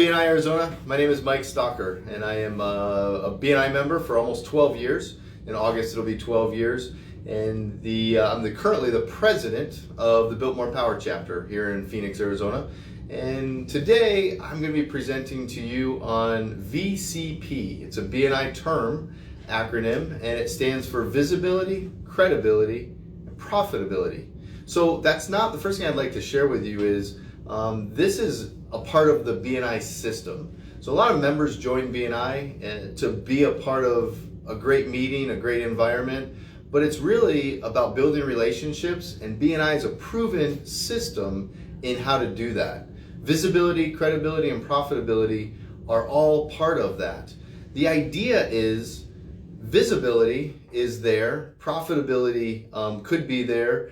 BNI Arizona. My name is Mike Stalker, and I am a BNI member for almost 12 years. In August, it'll be 12 years. And I'm currently the president of the Built More Power chapter here in Phoenix, Arizona. And today, I'm going to be presenting to you on VCP. It's a BNI term, acronym, and it stands for Visibility, Credibility, and Profitability. So that's not, the first thing I'd like to share with you is this is a part of the BNI system. So a lot of members join BNI to be a part of a great meeting, a great environment, but it's really about building relationships, and BNI is a proven system in how to do that. Visibility, credibility, and profitability are all part of that. The idea is visibility is there, profitability could be there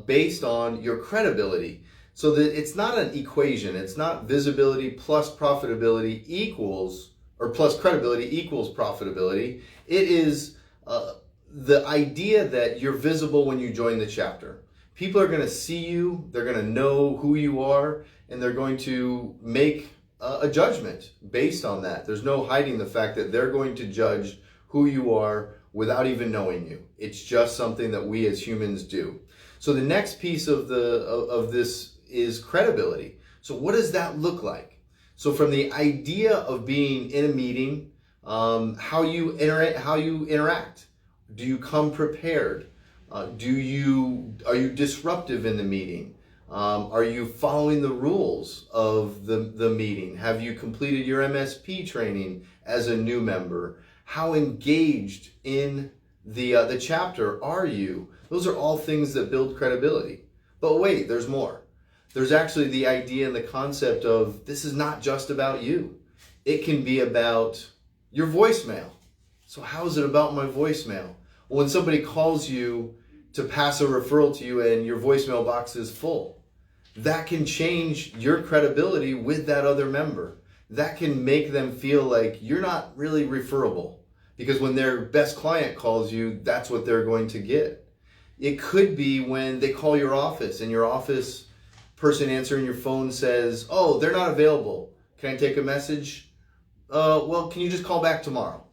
based on your credibility. So that it's not an equation. It's not visibility plus profitability equals, or plus credibility equals profitability. It is the idea that you're visible when you join the chapter. People are going to see you, they're going to know who you are, and they're going to make a judgment based on that. There's no hiding the fact that they're going to judge who you are without even knowing you. It's just something that we as humans do. So the next piece of this is credibility. So what does that look like? So from the idea of being in a meeting, how you interact. Do you come prepared? Are you disruptive in the meeting? Are you following the rules of the meeting? Have you completed your MSP training as a new member? How engaged in the chapter are you? Those are all things that build credibility. But wait, there's more. There's actually the idea and the concept of this is not just about you. It can be about your voicemail. So how is it about my voicemail? Well, when somebody calls you to pass a referral to you and your voicemail box is full, that can change your credibility with that other member. That can make them feel like you're not really referable, because when their best client calls you, that's what they're going to get. It could be when they call your office and your office person answering your phone says, "Oh, they're not available. Can I take a message? Well, can you just call back tomorrow?"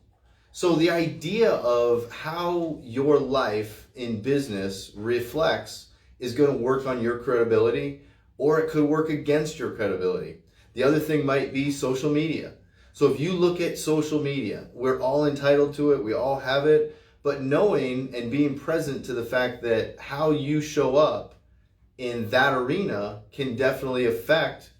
So the idea of how your life in business reflects is going to work on your credibility, or it could work against your credibility. The other thing might be social media. So if you look at social media, we're all entitled to it. We all have it. But knowing and being present to the fact that how you show up in that arena can definitely affect,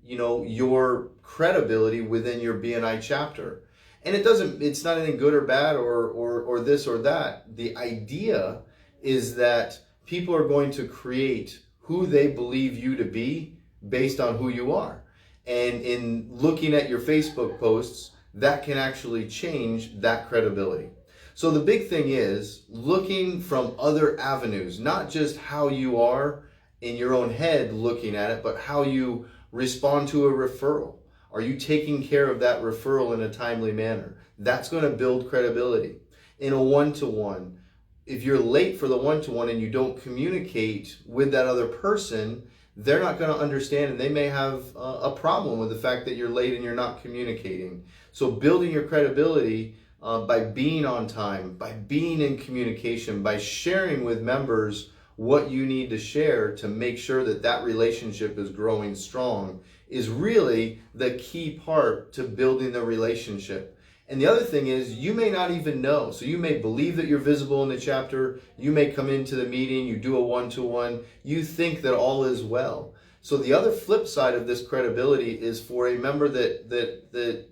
your credibility within your BNI chapter. And it's not anything good or bad or this or that. The idea is that people are going to create who they believe you to be based on who you are. And in looking at your Facebook posts, that can actually change that credibility. So the big thing is looking from other avenues, not just how you are in your own head looking at it, but how you respond to a referral. Are you taking care of that referral in a timely manner? That's going to build credibility. In a one-to-one, if you're late for the one-to-one and you don't communicate with that other person, they're not going to understand, and they may have a problem with the fact that you're late and you're not communicating. So building your credibility by being on time, by being in communication, by sharing with members what you need to share to make sure that that relationship is growing strong is really the key part to building the relationship. And the other thing is you may not even know. So you may believe that you're visible in the chapter. You may come into the meeting, you do a one-to-one, you think that all is well. So the other flip side of this credibility is for a member that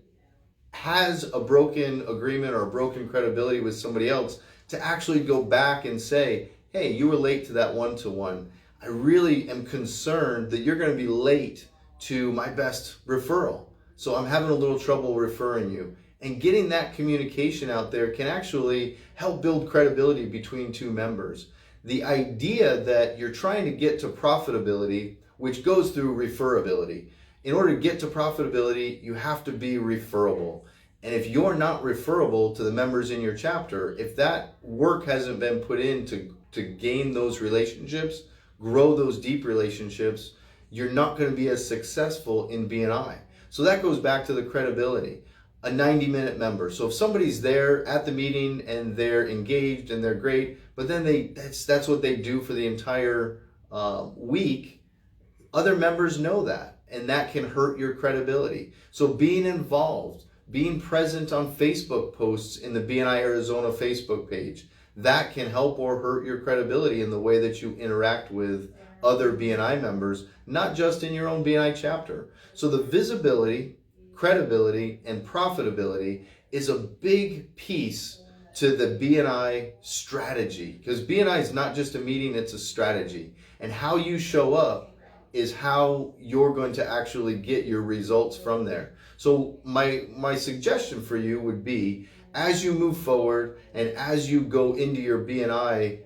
has a broken agreement or a broken credibility with somebody else to actually go back and say, "Hey, you were late to that one-to-one. I really am concerned that you're going to be late to my best referral. So I'm having a little trouble referring you." And getting that communication out there can actually help build credibility between two members. The idea that you're trying to get to profitability, which goes through referability. In order to get to profitability, you have to be referable. And if you're not referable to the members in your chapter, if that work hasn't been put in to gain those relationships, grow those deep relationships, you're not going to be as successful in BNI. So that goes back to the credibility. A 90-minute member. So if somebody's there at the meeting and they're engaged and they're great, but then that's what they do for the entire week, other members know that, and that can hurt your credibility. So being involved, being present on Facebook posts in the BNI Arizona Facebook page, that can help or hurt your credibility in the way that you interact with other BNI members, not just in your own BNI chapter. So the visibility, credibility, and profitability is a big piece to the BNI strategy, because BNI is not just a meeting, it's a strategy. And how you show up is how you're going to actually get your results from there. So my suggestion for you would be, as you move forward and as you go into your BNI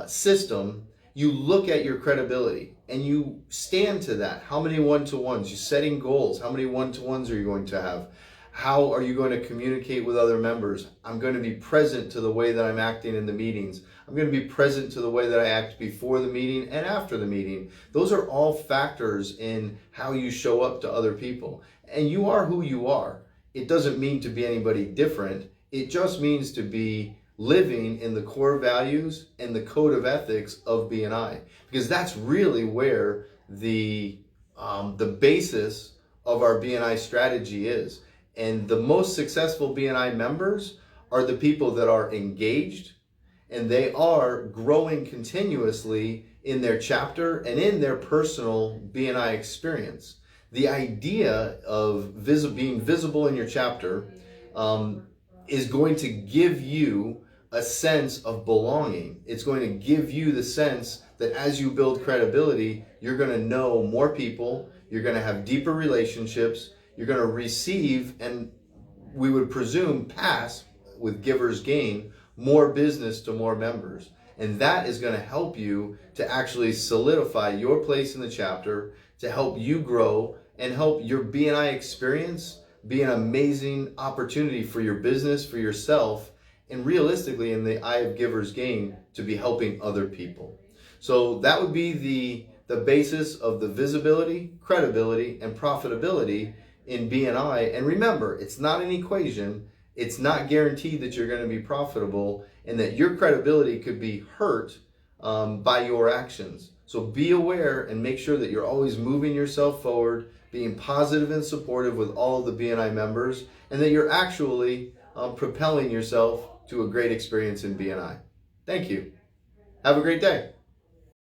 system, you look at your credibility and you stand to that. How many one-to-ones? You're setting goals. How many one-to-ones are you going to have? How are you going to communicate with other members? I'm going to be present to the way that I'm acting in the meetings. I'm going to be present to the way that I act before the meeting and after the meeting. Those are all factors in how you show up to other people. And you are who you are. It doesn't mean to be anybody different. It just means to be living in the core values and the code of ethics of BNI, because that's really where the basis of our BNI strategy is. And the most successful BNI members are the people that are engaged, and they are growing continuously in their chapter and in their personal BNI experience. The idea of being visible in your chapter is going to give you a sense of belonging. It's going to give you the sense that as you build credibility, you're going to know more people, you're going to have deeper relationships, you're going to receive, and we would presume pass, with givers gain, more business to more members. And that is going to help you to actually solidify your place in the chapter, to help you grow and help your BNI experience be an amazing opportunity for your business, for yourself, and realistically, in the eye of givers gain, to be helping other people. So that would be the basis of the visibility, credibility, and profitability in BNI. And remember, it's not an equation. It's not guaranteed that you're going to be profitable, and that your credibility could be hurt by your actions. So be aware and make sure that you're always moving yourself forward, being positive and supportive with all of the BNI members, and that you're actually propelling yourself to a great experience in BNI. Thank you. Have a great day.